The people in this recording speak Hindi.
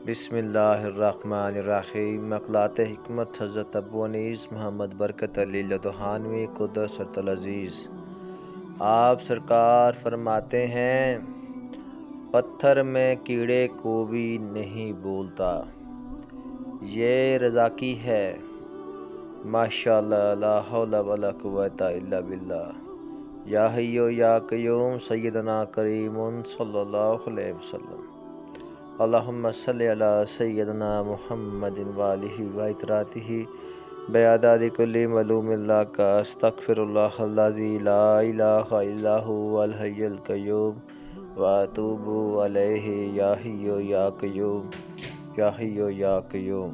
बिस्मिल्लाहिर्रहमानिर्रहीम। मक़लात हिकमत हज़रत अबू अनीस मोहम्मद बरकत अली लदहानवी क़ुद्दस सरतल अज़ीज़। आप सरकार फरमाते हैं, पत्थर में कीड़े को भी नहीं बोलता, ये रज़ाकी है। माशाअल्लाह, ला हौला वला कुव्वता इल्ला बिल्लाह। या हय्यो या क़य्यूम सय्यदना करीमुन सल्लल्लाहु अलैहि वसल्लम। अल्लाहुम्मा सल्लि अला सय्यदना मुहम्मदिन व आलिहि व इतरातिहि बिअदादि कुल्ली मलूमिन लका अस्तग़फिरुल्लाहल्लज़ी ला इलाहा इल्ला हुवल हय्युल क़य्यूम व अतूबु अलैहि। या हय्यो या क़य्यूम, या हय्यो या क़य्यूम।